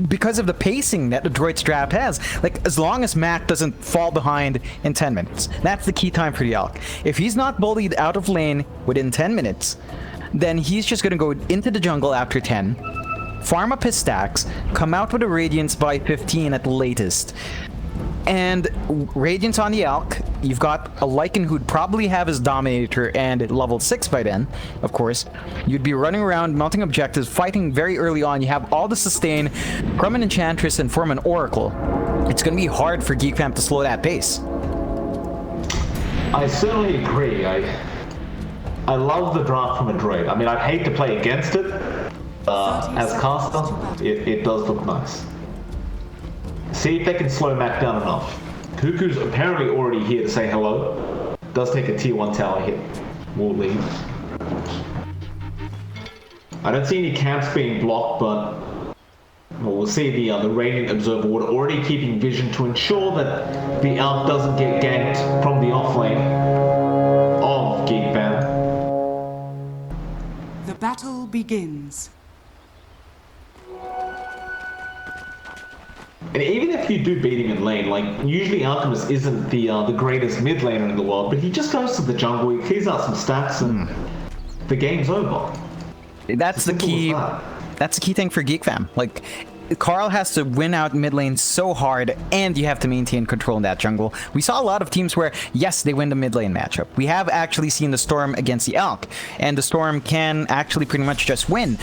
because of the pacing that Adroit's draft has. Like, as long as Mac doesn't fall behind in 10 minutes, that's the key time for the Elk. If he's not bullied out of lane within 10 minutes, then he's just going to go into the jungle after 10, farm up his stacks, come out with a Radiance by 15 at the latest. And Radiance on the Elk, you've got a Lycan who'd probably have his Dominator and level 6 by then, of course. You'd be running around, melting objectives, fighting very early on. You have all the sustain from an Enchantress and from an Oracle. It's going to be hard for Geek Fam to slow that pace. I certainly agree. I love the draft from Adroit. I mean, I'd hate to play against it. As caster, it does look nice. See if they can slow Mac down enough. Cuckoo's apparently already here to say hello. Does take a tier 1 tower hit. Will leave. I don't see any camps being blocked, but we'll see the Radiant Observer Ward already keeping vision to ensure that the Elk doesn't get ganked from the offlane of Geek Fam. The battle begins. And even if you do beat him in lane, like, usually Alchemist isn't the greatest mid laner in the world, but he just goes to the jungle, he clears out some stacks, and the game's over. That's the key. That's the key thing for Geek Fam. Like, Carl has to win out mid lane so hard, and you have to maintain control in that jungle. We saw a lot of teams where, yes, they win the mid lane matchup. We have actually seen the Storm against the Elk, and the Storm can actually pretty much just win.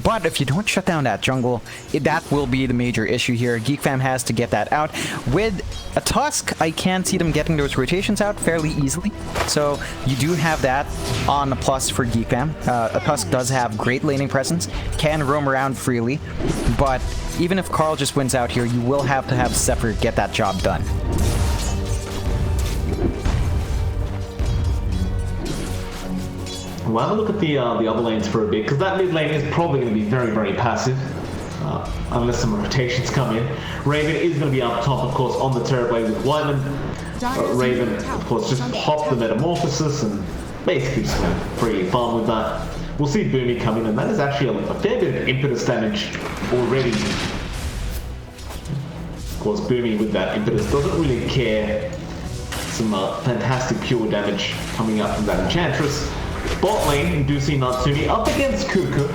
But if you don't shut down that jungle, that will be the major issue here. Geek Fam has to get that out. With a Tusk, I can see them getting those rotations out fairly easily. So you do have that on a plus for Geek Fam. A Tusk does have great laning presence, can roam around freely, but even if Carl just wins out here, you will have to have Zephyr get that job done. We'll have a look at the other lanes for a bit, because that mid lane is probably going to be very, very passive, unless some rotations come in. Raven is going to be up top, of course, on the Terrorblade with Wyman. Raven, of course, just popped the Metamorphosis and basically just went pretty farm with that. We'll see Boomy come in, and that is actually a fair bit of impetus damage already. Of course, Boomy with that impetus doesn't really care. Some fantastic pure damage coming up from that Enchantress. Bot lane, you do see Natsumi up against Cuckoo.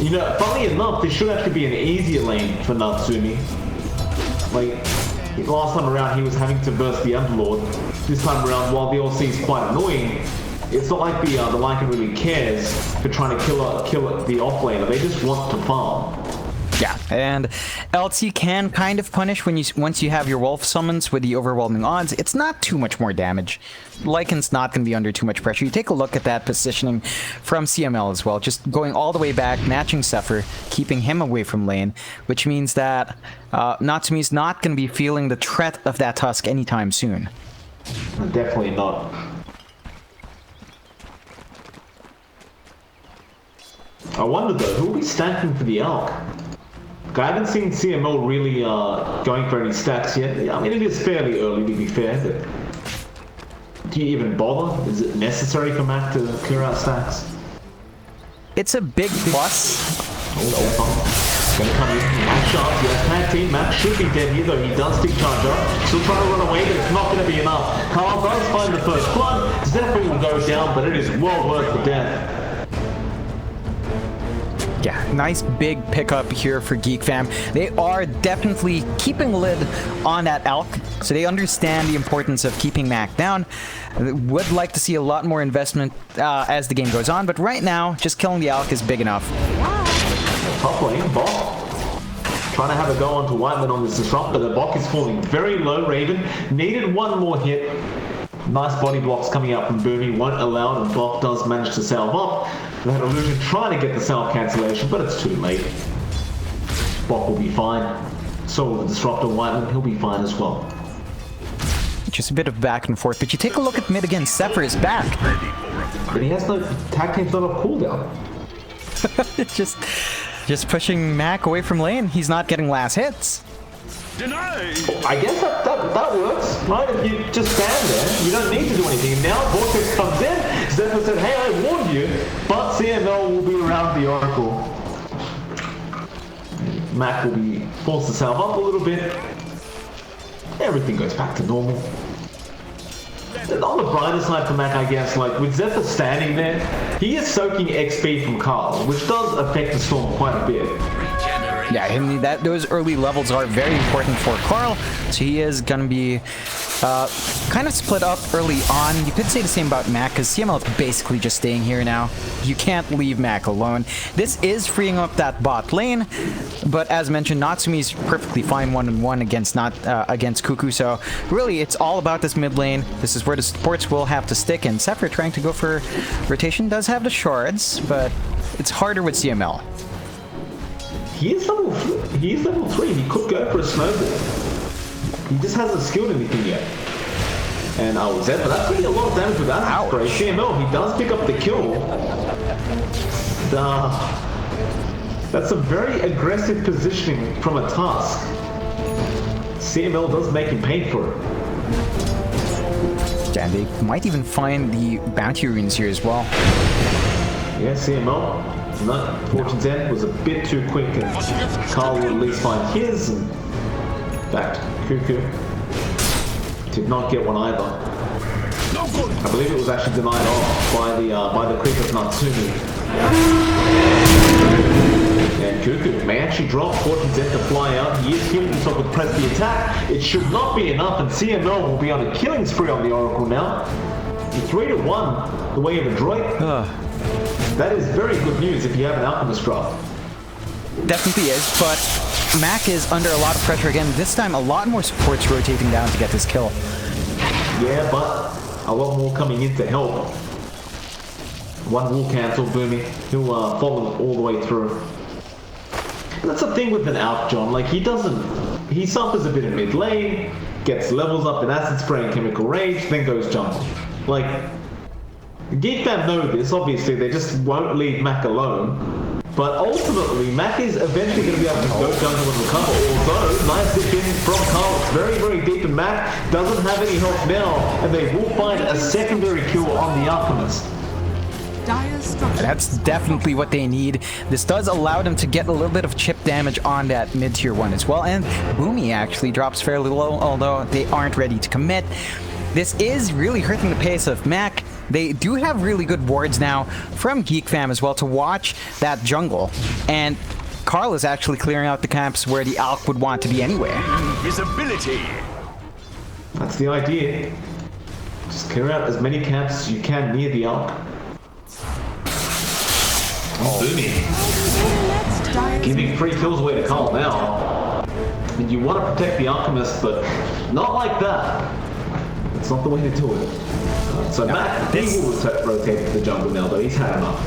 You know, funny enough, this should actually be an easier lane for Natsumi. Like, last time around he was having to burst the Underlord. This time around, while the LC is quite annoying, it's not like the Lycan really cares for trying to kill the offlaner. They just want to farm. Yeah, and LT can kind of punish once you have your Wolf summons with the overwhelming odds. It's not too much more damage. Lycan's not going to be under too much pressure. You take a look at that positioning from CML as well, just going all the way back, matching Zephyr, keeping him away from lane, which means that Natsumi's not going to be feeling the threat of that Tusk anytime soon. Definitely not. I wonder though, who will be stacking for the Elk? I haven't seen CML really going for any stacks yet. I mean, it is fairly early to be fair, but do you even bother? Is it necessary for Mac to clear out stacks? It's a big plus. Gonna come in. Mac shots, yes, tag team. Mac should be dead here, though he does stick charge up. Still trying to run away, but it's not gonna be enough. Carl does find the first blood. Zephyr will go down, but it is well worth the death. Yeah, nice big pickup here for Geek Fam. They are definitely keeping a lid on that Elk, so they understand the importance of keeping Mac down. Would like to see a lot more investment as the game goes on, but right now, just killing the Elk is big enough. Top lane, Bok. Trying to have a go onto Whiteman on this disruptor. The Bok is falling very low. Raven needed one more hit. Nice body blocks coming out from Boomy, won't allow it, and Bok does manage to salve up. That Illusion trying to get the salve cancellation, but it's too late. Bok will be fine. So will the Disruptor Whiteman, he'll be fine as well. Just a bit of back and forth, but you take a look at mid again, Zephyr is back. But he has no tag team's not a cooldown. just pushing Mac away from lane. He's not getting last hits. Denied. I guess that works, right? If you just stand there, you don't need to do anything. And now Vortex comes in. Zephyr said, hey, I warned you, but CML will be around the Oracle. Mac will be forced to salve up a little bit. Everything goes back to normal. And on the brighter side for Mac, I guess, like with Zephyr standing there, he is soaking XP from Carl, which does affect the Storm quite a bit. Yeah, those early levels are very important for Carl, so he is going to be kind of split up early on. You could say the same about Mac, because CML is basically just staying here now. You can't leave Mac alone. This is freeing up that bot lane, but as mentioned, Natsumi's perfectly fine 1-on-1 against Cuckoo, so really it's all about this mid lane. This is where the supports will have to stick, and Zephyr trying to go for rotation does have the shards, but it's harder with CML. He is level 3. He could go for a snowball. He just hasn't skilled anything yet. And Zephyr, that's really a lot of damage with that spray. CML, he does pick up the kill. That's a very aggressive positioning from a task. CML does make him pay for it. And they might even find the bounty runes here as well. Yeah, CML. No, Fortune's End was a bit too quick, and Carl will at least find his, and back to Cuckoo. Did not get one either. I believe it was actually denied off by the creep of Natsumi. And Cuckoo may actually drop Fortune's End to fly out. He is healing himself with press the attack. It should not be enough, and CML will be on a killing spree on the Oracle now. 3-1, the way of Adroit. That is very good news if you have an Alchemist drop. Definitely is, but Mac is under a lot of pressure again. This time, a lot more supports rotating down to get this kill. Yeah, but a lot more coming in to help. One will cancel, Boomy. He'll follow all the way through. And that's the thing with an Alch, John. Like, he suffers a bit in mid lane, gets levels up in Acid Spray and Chemical Rage, then goes jungle. Like, Geek fam know this, obviously, they just won't leave Mac alone. But ultimately, Mac is eventually going to be able to go jungle and recover, although, nice dip in from Carl, it's very, very deep, and Mac doesn't have any help now, and they will find a secondary kill on the Alchemist. That's definitely what they need. This does allow them to get a little bit of chip damage on that mid-tier one as well, and Boomy actually drops fairly low, although they aren't ready to commit. This is really hurting the pace of Mac. They do have really good wards now from Geek fam as well to watch that jungle. And Carl is actually clearing out the camps where the Alk would want to be anyway. Visibility. That's the idea. Just clear out as many camps as you can near the Alk. Boomy. Giving 3 kills away to Carl now. And you want to protect the Alchemist, but not like that. It's not the way to do it. So Mac, he will rotate to the jungle now, though. He's had enough.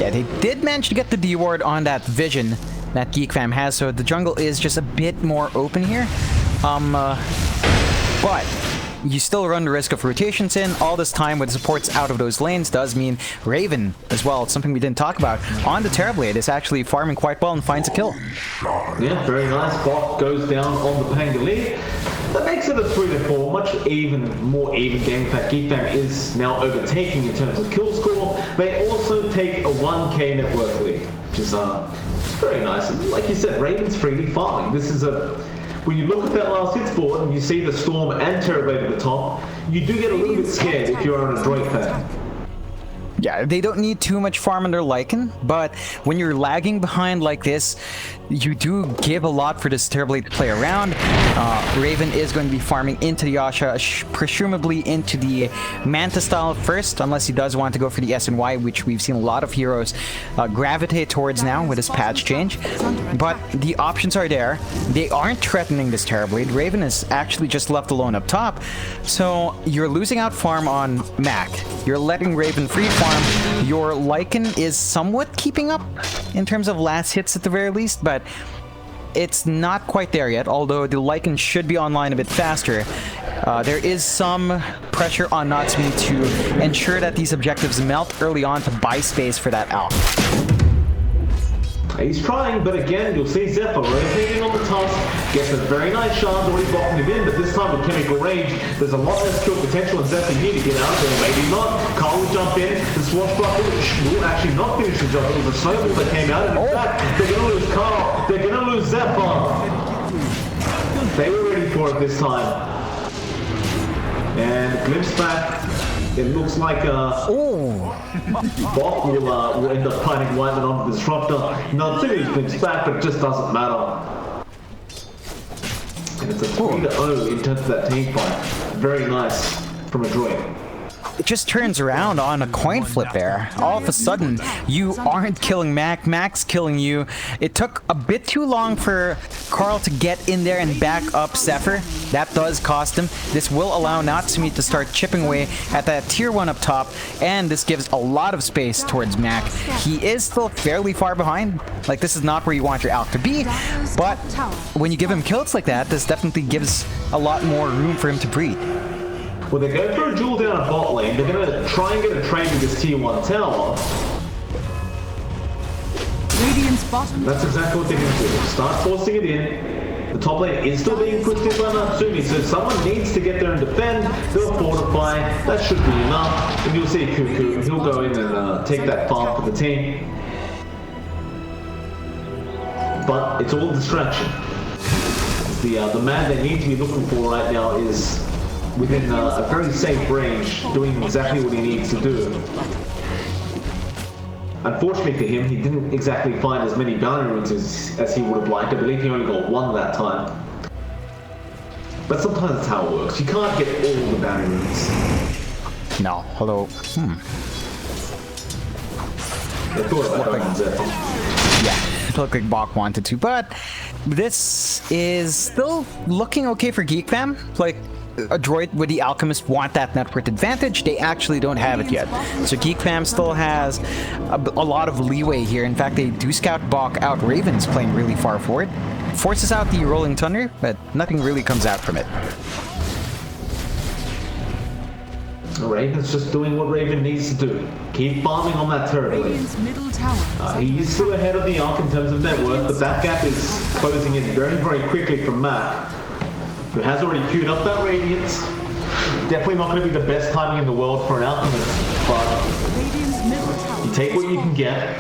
Yeah, they did manage to get the D ward on that vision that Geek fam has, so the jungle is just a bit more open here. But you still run the risk of rotations in. All this time with supports out of those lanes does mean Raven as well. It's something we didn't talk about. On the Terrorblade is actually farming quite well and finds a kill. Yeah, very nice. Bot goes down on the Pangalee. That makes it a 3-4, much more even game. In fact, Geek fam is now overtaking in terms of kill score. They also take a 1k network lead, which is very nice. And like you said, Raven's freely farming. This is when you look at that last hits board and you see the Storm and Terrorblade at the top, you do get a little bit scared if you're an Adroit fan. Yeah, they don't need too much farm on their Lycan, but when you're lagging behind like this, you do give a lot for this Terrorblade to play around. Raven is going to be farming into the Asha, presumably into the Manta style first, unless he does want to go for the SNY, which we've seen a lot of heroes gravitate towards now with this patch change. But the options are there. They aren't threatening this Terrorblade. Raven is actually just left alone up top, so you're losing out farm on Mac. You're letting Raven free farm. Your Lycan is somewhat keeping up in terms of last hits at the very least, but it's not quite there yet, although the Lycan should be online a bit faster. There is some pressure on Natsumi to ensure that these objectives melt early on to buy space for that Alk. He's trying, but again, you'll see Zephyr rotating on the task, gets a very nice shard, already blocking him in, but this time with Chemical Rage, there's a lot less kill potential, and Zephyr here to get out of there, maybe not. Carl will jump in, the Swashbuckler will actually not finish the job, it was a snowball that came out, and in fact, they're going to lose Carl. They're gonna lose Zephyr. They were ready for it this time. And glimpse back. It looks like Bot will end up finding Wyman on the disruptor. Natsumi's glimpse back, but it just doesn't matter. And it's a 3-0 in terms of that team fight. Very nice from Adroit. It just turns around on a coin flip there. All of a sudden, you aren't killing Mac, Mac's killing you. It took a bit too long for Carl to get in there and back up Zephyr. That does cost him. This will allow Natsumi to start chipping away at that tier 1 up top, and this gives a lot of space towards Mac. He is still fairly far behind. Like, this is not where you want your Alk to be, but when you give him kills like that, this definitely gives a lot more room for him to breathe. Well, they go for a duel down at bot lane. They're going to try and get a trade with this tier 1 tower. Radiant's bottom. That's exactly what they're going to do. Start forcing it in. The top lane is still being pushed in by Natsumi, so someone needs to get there and defend. They'll fortify. That should be enough. And you'll see Cuckoo. He'll go in and take that farm for the team. But it's all distraction. The man they need to be looking for right now is within a very safe range, doing exactly what he needs to do. Unfortunately for him, he didn't exactly find as many bounty runes as he would have liked. I believe he only got 1 that time. But sometimes that's how it works. You can't get all the bounty runes. No, although, They thought about going on Zephyr. yeah, it looked like Bach wanted to, but this is still looking okay for Geek Fam. Like, Adroit with the Alchemist want that net worth advantage. They actually don't have it yet. So Geek Fam still has a lot of leeway here. In fact, they do scout Bach out. Raven's playing really far forward. Forces out the Rolling Thunder, but nothing really comes out from it. Raven's just doing what Raven needs to do. Keep farming on that turret lane. Radiant's middle tower. He's still ahead of the Ark in terms of net worth, but that gap is closing in very, very quickly from Mac, who has already queued up that Radiance. Definitely not going to be the best timing in the world for an Alchemist, but Radiant's middle tower. you take what you can get.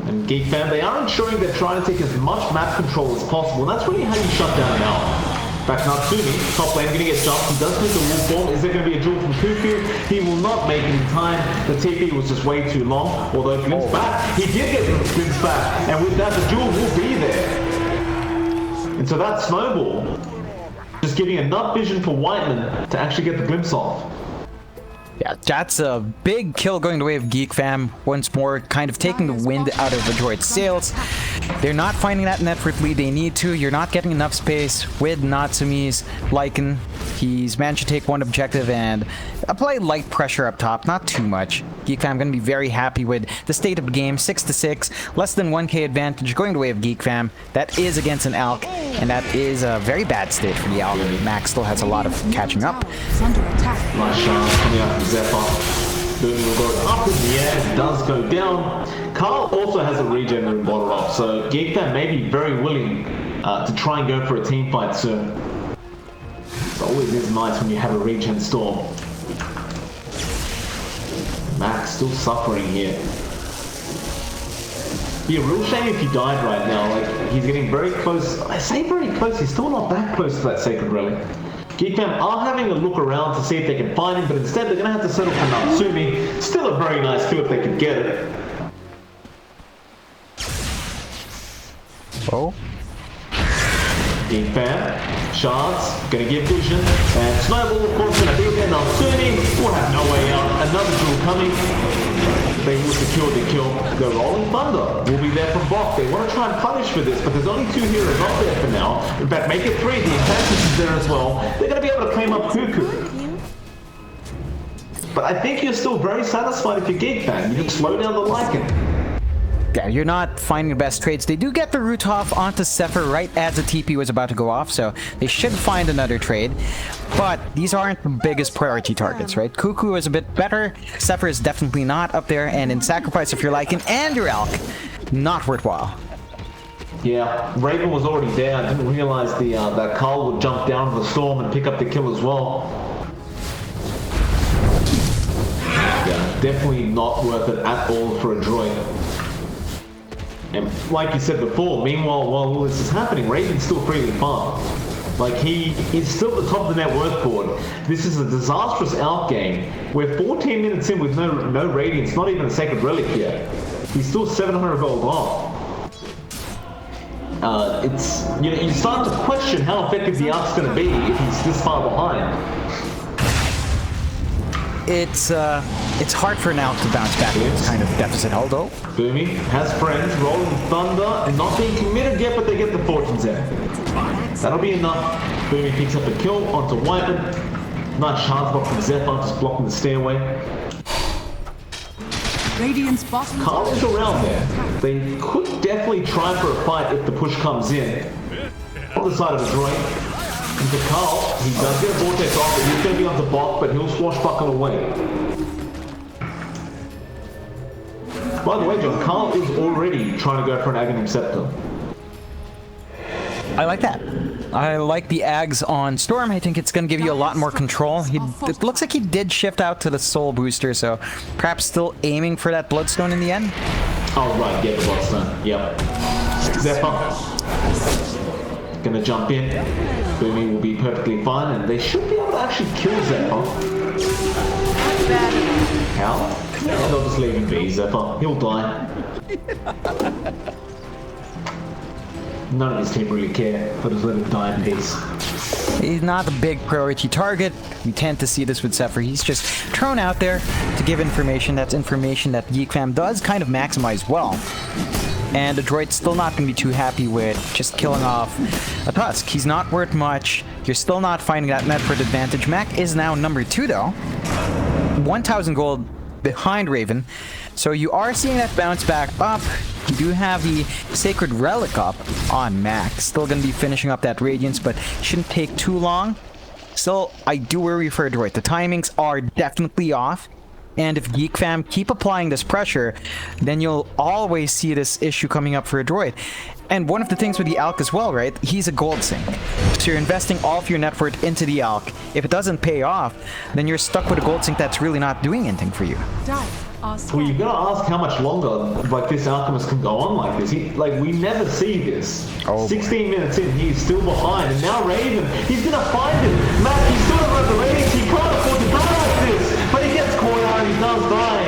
And Geek Fam, they are ensuring they're trying to take as much map control as possible, and that's really how you shut down an Alk. In fact, Natsumi, top lane, going to get jumped. He does take the wolf form. Is there going to be a duel from Cuckoo? He will not make it in time. The TP was just way too long. Although Glimpse back, he did get Glimpse back. And with that, the duel will be there. And so that snowball, just giving enough vision for Whiteman to actually get the glimpse off. Yeah, that's a big kill going the way of Geek Fam. Once more, kind of taking the wind out of Adroit's sails. They're not finding that net worth lead they need to. You're not getting enough space with Natsumi's Lycan. He's managed to take 1 objective and apply light pressure up top, not too much. Geek Fam going to be very happy with the state of the game. 6-6, less than 1k advantage going the way of Geek Fam. That is against an Alk, and that is a very bad state for the Alk. Max still has a lot of catching up. It's under attack. Nice shot coming out from Zephyr. Boom will go up in the air. It does go down. Carl also has a regen room bottle off, so Geek Fam may be very willing to try and go for a team fight soon. It always is nice when you have a regen storm. Max still suffering here. Be a real shame if he died right now. Like, he's getting very close. I say very close, he's still not that close to that Sacred Relic. Geek Fam are having a look around to see if they can find him, but instead they're going to have to settle for Natsumi. Still a very nice kill if they could get it. Oh. Geek Fam, Shards, going to give vision, and Snowball of course going to be there. Natsumi will have no way out. Another duel coming. They will secure the kill. The Rolling Thunder will be there from Bach. They want to try and punish for this, but there's only 2 heroes up there for now. In fact, make it 3. The Infantis is there as well. They're going to be able to claim up Cuckoo. But I think you're still very satisfied if you're Geek Fam. You can slow down the Lycan. Yeah, you're not finding the best trades. They do get the root off onto Zephyr right as the TP was about to go off, so they should find another trade. But these aren't the biggest priority targets, right? Cuckoo is a bit better. Zephyr is definitely not up there, and in sacrifice of your Lycan and your Alk, not worthwhile. Yeah, Raven was already there. I didn't realize that Carl would jump down to the storm and pick up the kill as well. Yeah, definitely not worth it at all for Adroit. And like you said before, meanwhile, while all this is happening, Raven's still freely farmed. Like, he is still at the top of the net worth board. This is a disastrous out game. We're 14 minutes in with no Radiance, not even a Sacred Relic yet. He's still 700 gold off. It's, you know, you start to question how effective the out's going to be if he's this far behind. It's hard for now to bounce back with this kind of deficit, although. Boomy has friends, Rolling Thunder, and not being committed yet, but they get the Fortune's end. That'll be enough. Boomy picks up a kill onto Whiteman. Nice chance block from Zephyr, just blocking the stairway. Radiant's bottom Carl is around there. They could definitely try for a fight if the push comes in. On the side of Adroit. Into Carl, he does get a vortex off, but he's going to be on the bot, but he'll swashbuckle away. By the way, John, Carl is already trying to go for an Aghanim Scepter. I like that. I like the Ags on Storm. I think it's going to give you a lot more control. It looks like he did shift out to the Soul Booster, so perhaps still aiming for that Bloodstone in the end. Oh, right, get the Bloodstone. Yep. Zephyr. Gonna jump in. Boomy will be perfectly fine, and they should be able to actually kill Zephyr. How? Yeah, they'll just leave him be, Zephyr. He'll die. None of his team really care, but just let him die in peace. He's not a big priority target. We tend to see this with Zephyr. He's just thrown out there to give information. That's information that Geek Fam does kind of maximize well. And Adroit's still not going to be too happy with just killing off a Tusk. He's not worth much. You're still not finding that net worth advantage. Mac is now number 2 though. 1,000 gold behind Raven. So you are seeing that bounce back up. You do have the Sacred Relic up on Mac. Still going to be finishing up that Radiance, but shouldn't take too long. Still, I do worry for Adroit. The timings are definitely off. And if Geek Fam keep applying this pressure, then you'll always see this issue coming up for Adroit. And one of the things with the Alk as well, right? He's a gold sink. So you're investing all of your net worth into the Alk. If it doesn't pay off, then you're stuck with a gold sink that's really not doing anything for you. Well, you've got to ask how much longer, like, this Alchemist can go on like this. We never see this. Oh, 16 minutes in, he's still behind, and now Raven, he's gonna find him. Matt, he's still not the Radiance. He can't afford to die like this, but he gets caught out and he does die.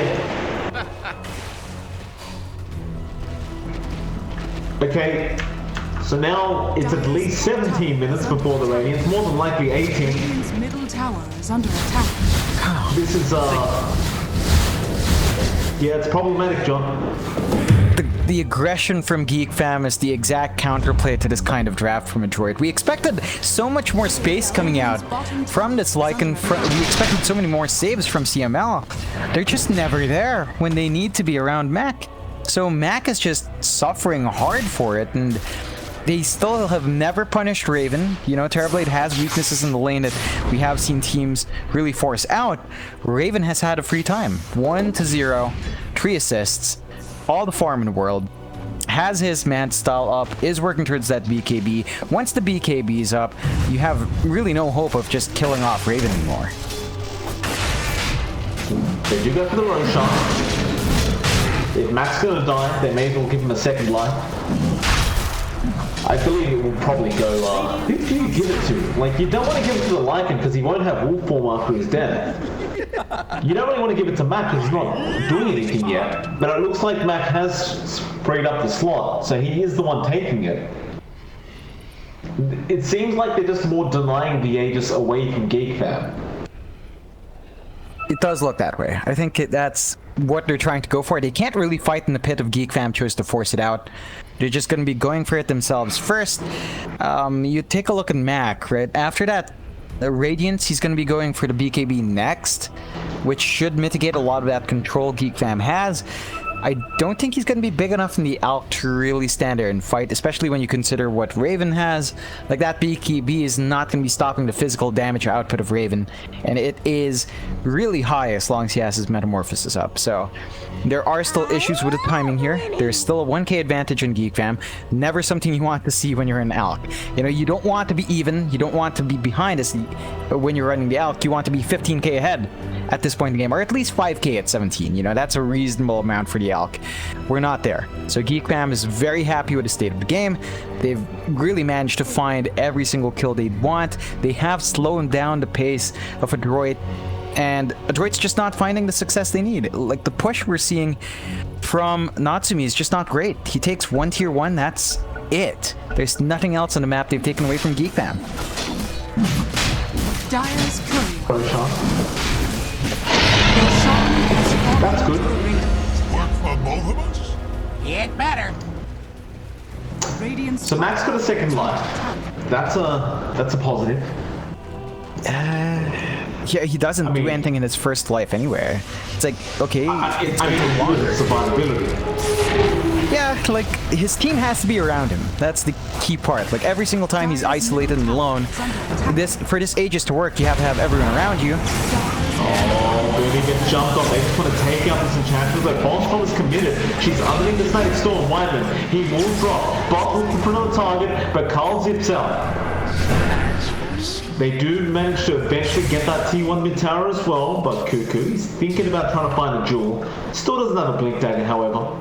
Okay, so now it's at least 17 minutes before the Radiance, more than likely 18. Radiant's middle tower is under attack. This is, yeah, it's problematic, John. The aggression from Geek Fam is the exact counterplay to this kind of draft from Adroit. We expected so much more space coming out from this Lycan. We expected so many more saves from CML. They're just never there when they need to be around Mac. So Mac is just suffering hard for it, and they still have never punished Raven. You know, Terrorblade has weaknesses in the lane that we have seen teams really force out. Raven has had a free time. 1-0, 3 assists, all the farm in the world. Has his man style up, is working towards that BKB. Once the BKB is up, you have really no hope of just killing off Raven anymore. They do go for the road shot. If Mac's gonna die, they may as well give him a second life. I believe it will probably go, who do you give it to? Like, you don't want to give it to the Lycan because he won't have wolf form after his death. You don't really want to give it to Mac because he's not doing anything yet. But it looks like Mac has freed up the slot, so he is the one taking it. It seems like they're just more denying the Aegis away from Geek Fam. It does look that way. I think that's what they're trying to go for. They can't really fight in the pit if Geek Fam chose to force it out. They're just going to be going for it themselves. First, you take a look at Mac, right? After that, the Radiance, he's going to be going for the BKB next, which should mitigate a lot of that control Geek Fam has. I don't think he's going to be big enough in the Alk to really stand there and fight, especially when you consider what Raven has. Like, that BKB is not going to be stopping the physical damage output of Raven, and it is really high as long as he has his Metamorphosis up. So there are still issues with the timing here. There's still a 1k advantage in Geek Fam. Never something you want to see when you're in Alk. You know, you don't want to be even. You don't want to be behind us when you're running the Alk. You want to be 15k ahead at this point in the game, or at least 5k at 17. You know, that's a reasonable amount for the the Alk. We're not there. So Geek Fam is very happy with the state of the game. They've really managed to find every single kill they want. They have slowed down the pace of Adroit, and Adroit's just not finding the success they need. Like, the push we're seeing from Natsumi is just not great. He takes one tier 1, that's it. There's nothing else on the map they've taken away from Geek Fam. Dire's courier. Pro shot. That's good. Work for both of us? Get better. Radiant's So Max got a second life. That's a positive. Yeah, he doesn't do anything in his first life anywhere. It's like, okay, I mean, good survivability. yeah, like, his team has to be around him. That's the key part. Like, every single time he's isolated and alone, for this Aegis to work, you have to have everyone around you. Oh, Boomie gets jumped off. They just want to take out this Enchantress. Like, Volstrom is committed. She's underneath the Static Storm. Wyvern, he will drop. Bot looking for another target, but Carl zips out. They do manage to eventually get that T1 mid tower as well, but Cuckoo, he's thinking about trying to find a jewel. Still doesn't have a blink dagger, however.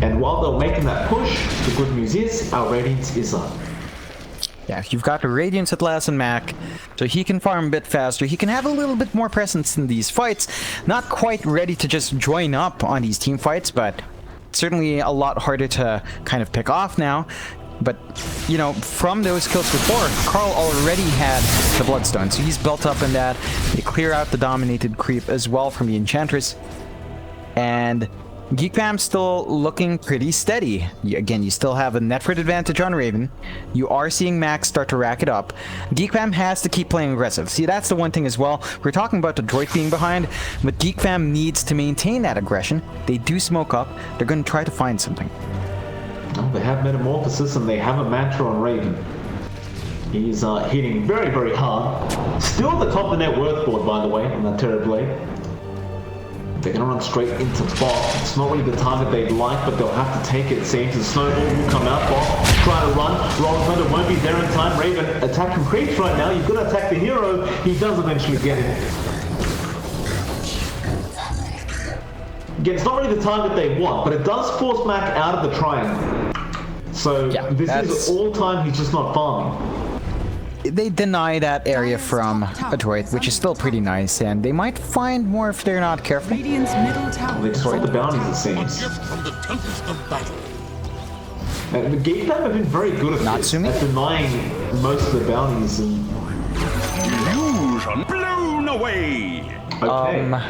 And while they're making that push, the good news is our Radiance is up. Yeah, you've got the Radiance at last and Mac, so he can farm a bit faster. He can have a little bit more presence in these fights. Not quite ready to just join up on these team fights, but certainly a lot harder to kind of pick off now. But, you know, from those kills before, Carl already had the Bloodstone, so he's built up in that. They clear out the dominated creep as well from the Enchantress. And Geek Fam's still looking pretty steady. Again, you still have a Netford advantage on Raven. You are seeing Max start to rack it up. Geek Fam has to keep playing aggressive. See, that's the one thing as well. We're talking about Adroit being behind, but Geek Fam needs to maintain that aggression. They do smoke up. They're going to try to find something. Oh, they have Metamorphosis and they have a Mantra on Raven. He's hitting very, very hard. Still at the top of the net worth board, by the way, on that Terror Blade. They're going to run straight into bot. It's not really the time that they'd like, but they'll have to take it. It seems the snowball will come out. Bot trying to run. Rolling Thunder won't be there in time. Raven attacking creeps right now. You've got to attack the hero. He does eventually get it. Again, it's not really the target they want, but it does force Mac out of the triangle. So Yeah, this that's- is all time he's just not farming. They deny that area from Adroit, which is still pretty nice, and they might find more if they're not careful. Radiant's middle tower. They destroyed the bounties, it A seems. gift from the tempest of battle. And the Geek Fam have been very good at this, Natsumi? at denying most of the bounties. And Illusion blown away. okay,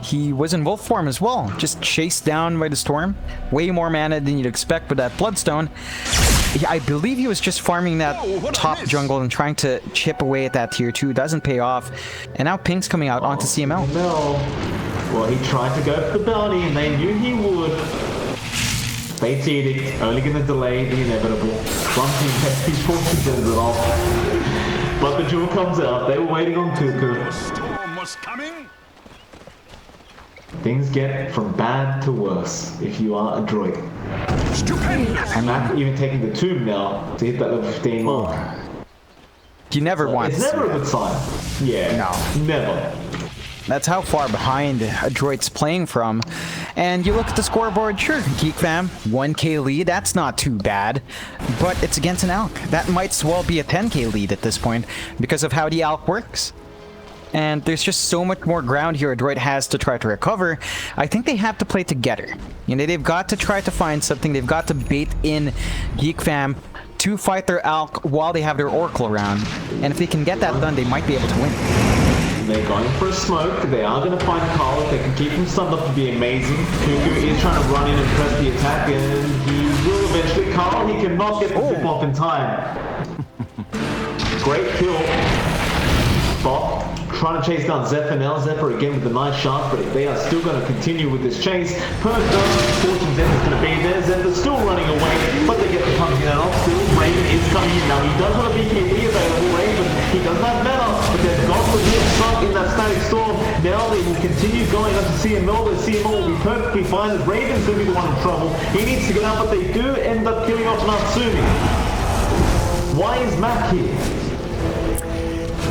He was in wolf form as well, just chased down by the storm. Way more mana than you'd expect with that Bloodstone. I believe he was just farming that top jungle and trying to chip away at that tier 2. Doesn't pay off. And now Pink's coming out onto CML. no. Well, he tried to go for the bounty, and they knew he would. Fate's edict, only going to delay the inevitable. One team kept his fortunes ended off. But the jewel comes out. They were waiting on Cuckoo. The storm was coming. Things get from bad to worse if you are Adroit. Stupendous. And Mac even taking the tomb now to hit that level 15 mark. You never want It's to see never a that. good sign. Yeah. No. Never. That's how far behind Adroit's playing from. And you look at the scoreboard, sure, Geek Fam, 1k lead, that's not too bad. But it's against an Alk. That might as well be a 10k lead at this point because of how the Alk works. And there's just so much more ground here Adroit has to try to recover. I think they have to play together. You know, they've got to try to find something. They've got to bait in Geek Fam to fight their Alk while they have their Oracle around. And if they can get that done, they might be able to win. They're going for a smoke. They are going to find Carl. If they can keep him stunned up to be amazing. Cuckoo is trying to run in and press the attack, and he will eventually. Carl, he cannot get the zip off in time. Great kill. Bot trying to chase down Zephyr now. Zephyr again with the nice shot, but they are still going to continue with this chase. Perk does. Fortune's End is going to be there. Zephyr's still running away, but they get the pumpkin out off. Still, Raven is coming in now. He does want to be KD available. Raven, he does not matter, but they've got the real stuck in that Static Storm. Now they will continue going up to CML. The CML will be perfectly fine. Raven's going to be the one in trouble. He needs to get out, but they do end up killing off Natsumi. Why is Mac here?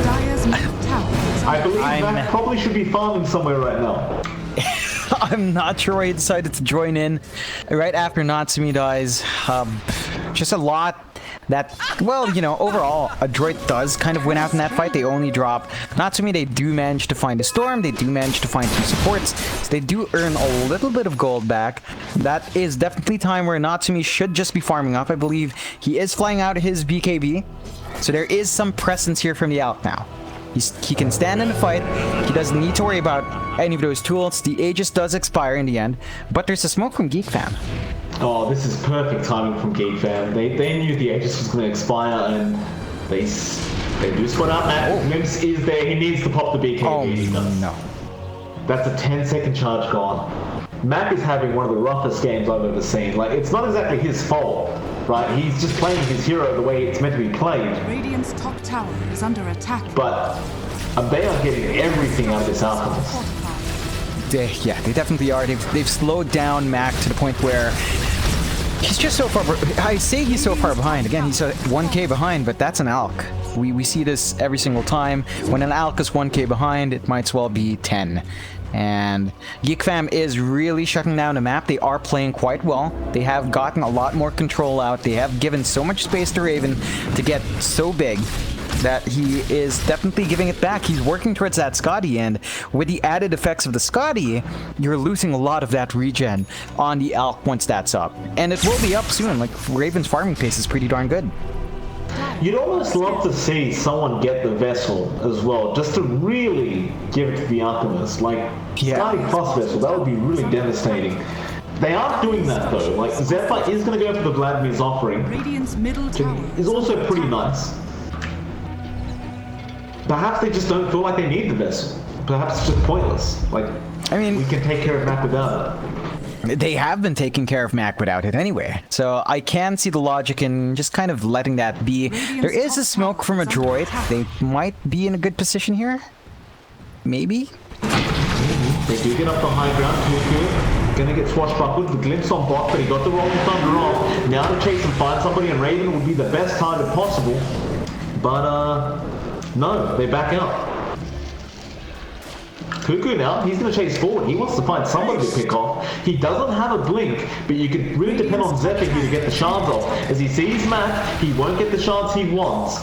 Dire's middle tower. I believe Mac probably should be farming somewhere right now. I'm not sure why he decided to join in right after Natsumi dies. Just a lot that, well, you know, overall, Adroit does kind of win out in that fight. They only drop Natsumi. They do manage to find a Storm. They do manage to find 2 supports. So they do earn a little bit of gold back. That is definitely time where Natsumi should just be farming up. I believe he is flying out his BKB. So there is some presence here from the Alk now. He can stand in the fight. He doesn't need to worry about any of those tools. The Aegis does expire in the end, but there's a smoke from Geek Fam. Oh, this is perfect timing from Geek Fam. They knew the Aegis was going to expire, and they do spot out. Matt Glimpse is there. He needs to pop the BKB. Oh, He does. no. That's a 10-second charge gone. Mac is having one of the roughest games I've ever seen. Like, it's not exactly his fault, right? He's just playing his hero the way it's meant to be played. Radiant's top tower is under attack. But they are getting everything out of this Alchemist. Fortified. They definitely are. They've slowed down Mac to the point where he's just so far. I say he's so far behind. Again, he's 1k behind, but that's an Alk. We see this every single time. When an Alk is 1k behind, it might as well be 10. And Geek Fam is really shutting down the map. They are playing quite well. They have gotten a lot more control out. They have given so much space to Raven to get so big that he is definitely giving it back. He's working towards that Scotty, and with the added effects of the Scotty, you're losing a lot of that regen on the Alk once that's up. And it will be up soon. Like, Raven's farming pace is pretty darn good. You'd almost love to see someone get the Vessel as well, just to really give it to the Alchemist. Like, Yeah. Scotty plus Vessel, that would be really devastating. They aren't doing that though. Like, Zephyr is going to go for the Vladimir's offering. Radiant's middle tower Is also pretty nice. Perhaps they just don't feel like they need the Vessel. Perhaps it's just pointless. Like, I mean, we can take care of Mac without it. they have been taking care of Mac without it anyway. So I can see the logic in just kind of letting that be. There is a smoke from Adroit. They might be in a good position here. Maybe? They do get up the high ground. Cuckoo gonna get swashbuckled. The glimpse on bot, but he got the Rolling Thunder off. Now to chase and find somebody, and Raven would be the best target possible. But no, they back out. Cuckoo now, he's going to chase forward. He wants to find somebody to pick off. He doesn't have a blink, but you can really depend on Zephyr here to get the shards off. As he sees Mac, he won't get the shards he wants.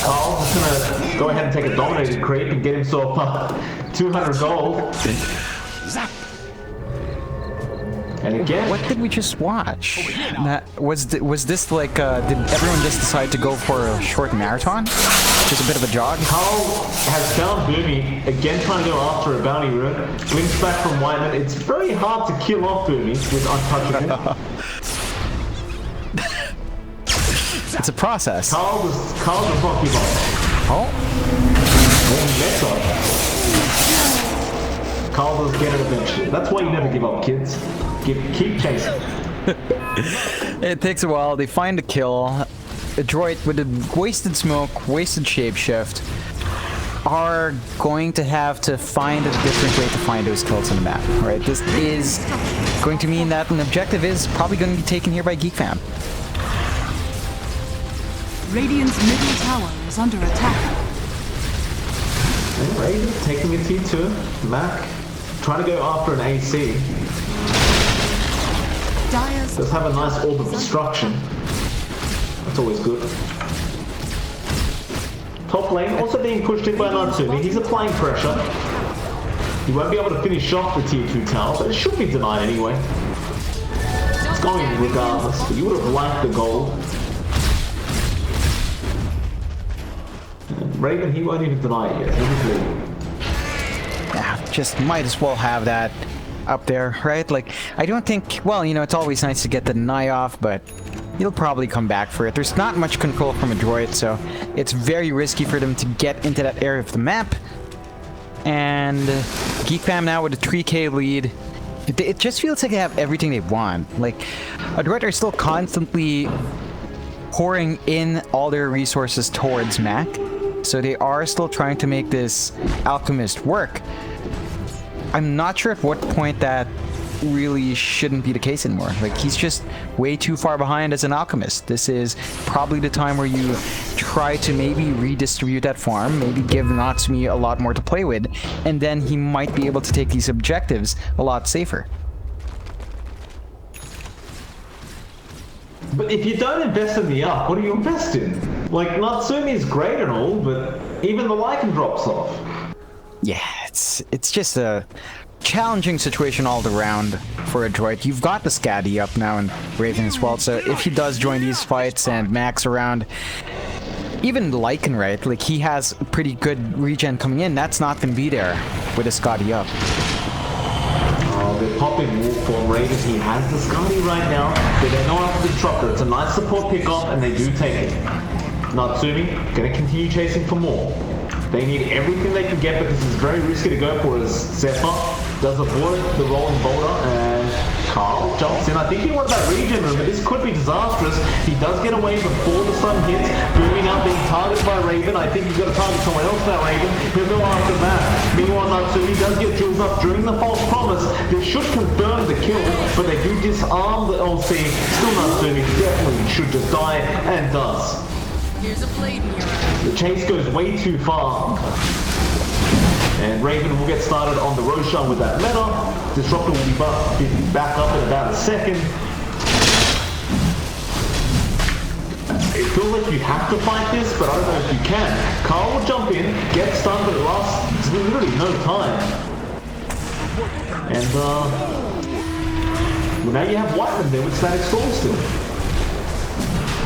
Carl's just going to go ahead and take a dominated creep and get himself 200 gold. Zap. And again, What did we just watch? Was this like, did everyone just decide to go for a short marathon? Just a bit of a jog? Carl has found Boomy, again trying to go after a bounty rune. Glimpse back from Whiteman. It's very hard to kill off Boomy with Untouchable. It's a process. Carl does not give up. Oh, Carl does get it eventually. That's why you never give up, kids. Keep chasing. it takes a while. They find a kill. Adroit with a wasted smoke, wasted shapeshift, are going to have to find a different way to find those kills on the map, right? This is going to mean that an objective is probably going to be taken here by Geek Fam. Radiant's middle tower is under attack. And Raven taking a T2. Mac trying to go after an AC. Dire's Does have a nice orb of destruction. That's always good. Top lane also being pushed in by Natsumi. He's applying pressure. He won't be able to finish off the tier 2 tower, but it should be denied anyway. It's going regardless, but you would have liked the gold. And Raven, he won't even deny it yet. He'll just leave. Yeah, just might as well have that up there, right? Like, I don't think, well, you know, it's always nice to get the deny off, but he'll probably come back for it. There's not much control from Adroit, so it's very risky for them to get into that area of the map. And Geek Fam now with a 3k lead. It just feels like they have everything they want. Like, Adroit are still constantly pouring in all their resources towards Mac, so they are still trying to make this Alchemist work. I'm not sure at what point that really shouldn't be the case anymore. Like, he's just way too far behind as an alchemist. This is probably the time where you try to maybe redistribute that farm, maybe give Natsumi a lot more to play with, and then he might be able to take these objectives a lot safer. But if you don't invest in the up, what do you invest in? Like, Natsumi is great and all, but even the Lycan drops off. Yeah, it's just a challenging situation all around for Adroit. You've got the Scatty up now and Raven as well, so if he does join these fights and Max around, even Lycan, right? Like, he has pretty good regen coming in. That's not going to be there with a Scotty up. They're popping Wolf for Raven. He has the Scotty right now, but they know after the Trucker. It's a nice support pick-off, and they do take it. Natsumi going to continue chasing for more. They need everything they can get, but this is very risky to go for as Zephyr does avoid the rolling boulder, and Carl jumps in. I think he wants that regen move, but this could be disastrous. He does get away before the sun hits, booming out, being targeted by Raven. I think he's got to target someone else now, Raven. He'll go after that. Meanwhile, Natsumi does get drills up during the false promise. This should confirm the kill, but they do disarm the LC. Still Natsumi definitely should just die, and does. Here's a blade mirror. The chase goes way too far. And Raven will get started on the Roshan with that meta. Disruptor will be back up in about a second. It feels like you have to fight this, but I don't know if you can. Carl will jump in, get stunned, but it lasts literally no time. And well, now you have Whiteman there with Static Storm still.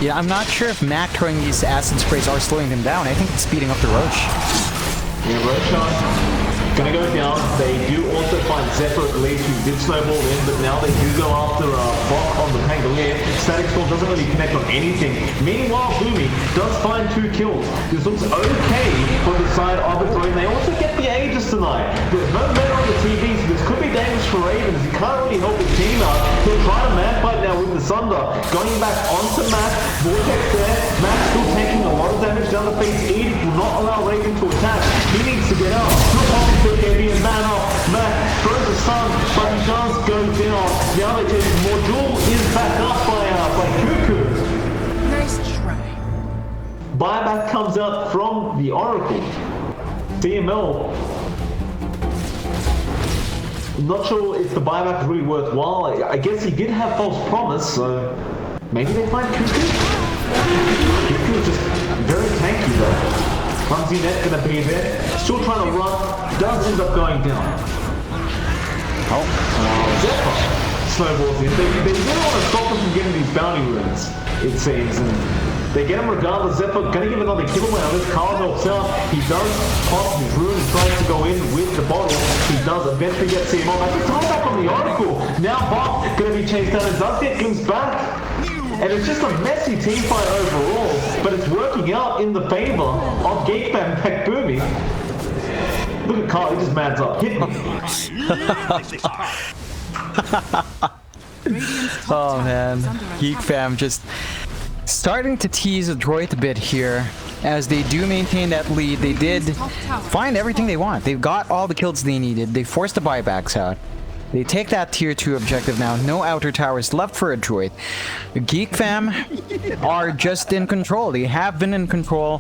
Yeah, I'm not sure if Mac throwing these acid sprays are slowing them down. I think it's speeding up the Roche. Yeah, Roshan gonna go down. They do also find Zephyr at least, who did snowball in, but now they do go after Bok on the Pangolier. Static Storm doesn't really connect on anything. Meanwhile, Boomy does find 2 kills. This looks okay for the side of Adroit. They also get the Aegis tonight. There's no men on the TV, so this could be dangerous for Ravens. He can't really help his team out. He'll try to man fight now with the Sunder. Going back onto Matt. Vortex there. Matt still taking a lot of damage down the face. Edict will not allow Raven to attack. He needs to get out. Heavy and man up. Matt throws the sun, but he does go down. Now they take more. Jewel is back up by Cuckoo. Nice try. Buyback comes out from the Oracle. CML. Not sure if the buyback is really worthwhile. I guess he did have false promise, so maybe they find Cuckoo. Cuckoo is just very tanky though. Clumsy net gonna be there. Still trying to run. Does end up going down. Zephyr snowballs in. They really want to stop him from getting these bounty runes, it seems. And they get him regardless. Zephyr gonna give another kill away on this. Carl helps out. He does pop his rune and tries to go in with the bottle. He does eventually get CM off. I can tie back on the Oracle. Now Bok gonna be chased down and does get glimpsed back. And it's just a messy team fight overall, but it's working out in the favor of Geek and Peck Boomy. Look at Carl, he just mans up. Hit me. Oh man, Geek Fam just starting to tease Adroit a bit here. As they do maintain that lead, they did find everything they want. They've got all the kills they needed. They forced the buybacks out. They take that tier 2 objective now. No outer towers left for Adroit. Geek Fam are just in control. They have been in control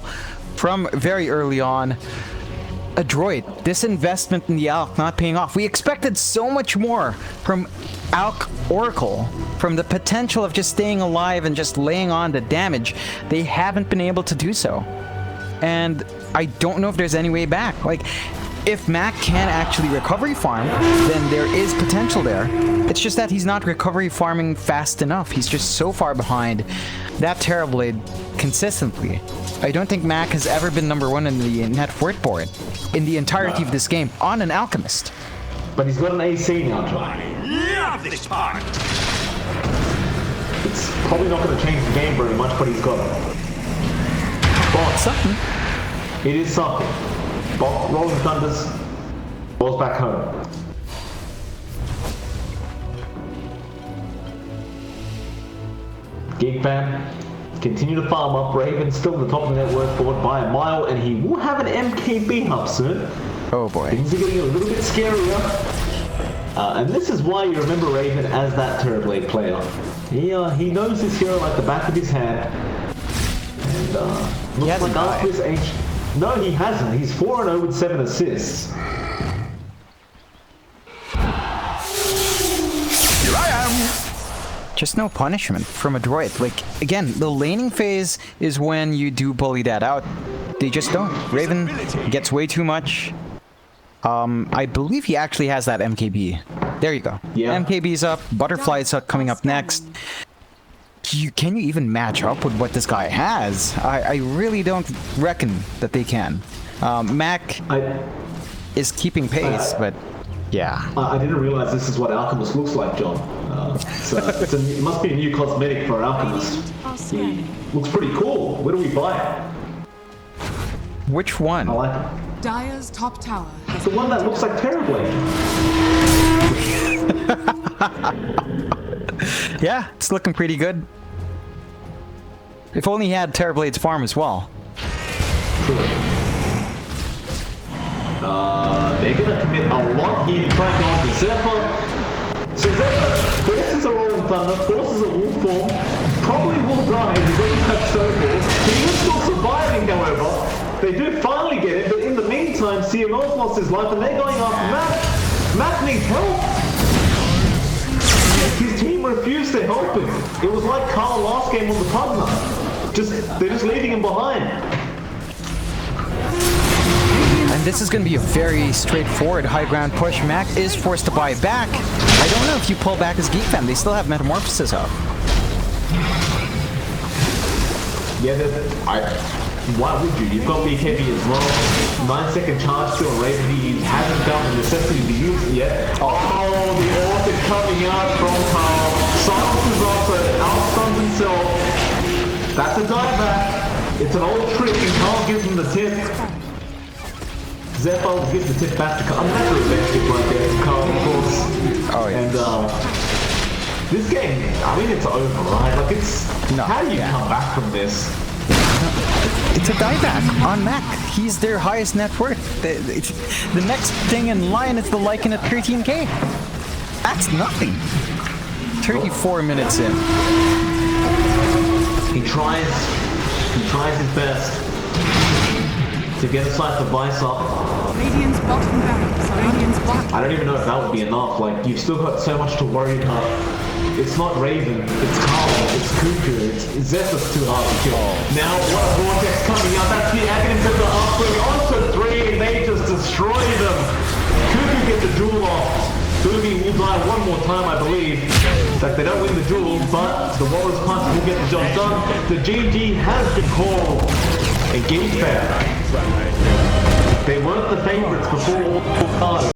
from very early on. Adroit, this investment in the Alk not paying off. We expected so much more from Alk Oracle, from the potential of just staying alive and just laying on the damage. They haven't been able to do so. And I don't know if there's any way back. Like, if Mac can actually recovery farm, then there is potential there. It's just that he's not recovery farming fast enough. He's just so far behind that Terrorblade consistently. I don't think Mac has ever been #1 in the net worth board in the entirety of this game on an Alchemist. But he's got an AC now, John. Love this part. It's probably not going to change the game very much, but he's got it. Well, it's something. It is something. Bok rolling thunders, balls back home. Geek Fam, continue to farm up. Raven still at the top of the net worth board by a mile, and he will have an MKB hub soon. Oh boy. Things are getting a little bit scarier. And this is why you remember Raven as that Terrorblade player. He knows his hero like the back of his hand. And looks like after his age... No, he hasn't. He's 4-0 with 7 assists. Here I am. Just no punishment from Adroit. Like, again, the laning phase is when you do bully that out. They just don't. Raven gets way too much. I believe he actually has that MKB. There you go. Yeah. MKB's up. Butterfly's coming up next. Can you even match up with what this guy has? I really don't reckon that they can. Mac is keeping pace, but yeah. I didn't realize this is what Alchemist looks like, John. So it must be a new cosmetic for Alchemist. He looks pretty cool. Where do we buy it? Which one? I like it. Dire's top tower has The one that looks like Terrorblade. Yeah, it's looking pretty good. If only he had Terrorblade's farm as well. They're gonna commit a lot here to try and go on to Zephyr. So Zephyr forces a Rolling Thunder, forces a Wolf form, probably will die if he doesn't have Snowball. He is still surviving, however. They do finally get it, but in the meantime, CMO's lost his life and they're going after Mac. Mac needs help. His team refused to help him. It was like Carl last game on the partner. They're just leaving him behind. And this is going to be a very straightforward high ground push. Mac is forced to buy back. I don't know if you pull back as Geek Fam. They still have Metamorphosis up. Yeah, why would you? You've got BKB as well. 9-second charge still on Raven. He hasn't found the necessity to use it yet. Oh, the Orchid coming out from Carl. Silences off, so outstuns himself. That's a dieback. It's an old trick, and Carl gives him the tip. Zephyr gives the tip back to Carl. I'm not sure revenge tip right there to Carl, of course. Oh, yeah. And this game, I mean, it's over, right? Like, it's... No, how do you come back from this? It's a dieback on Mac. He's their highest net worth. The next thing in line is the Lycan at 13k. That's nothing. 34 minutes in. He tries his best to get a Scythe of Vice up. Radiant's bottom barracks. Radiant's bottom. I don't even know if that would be enough. Like, you've still got so much to worry about. It's not Raven, it's Carl, it's Cuckoo, it's Zephyr's too hard to kill. Now, what a Vortex coming out, that's the Aghanim to the upgrade onto 3, and they just destroy them. Cuckoo gets the duel off. Boomy will die one more time, I believe. In fact, they don't win the duel, but the Walrus Punch will get the job done. The GG has been called a Geek Fam. They weren't the favorites before all cards.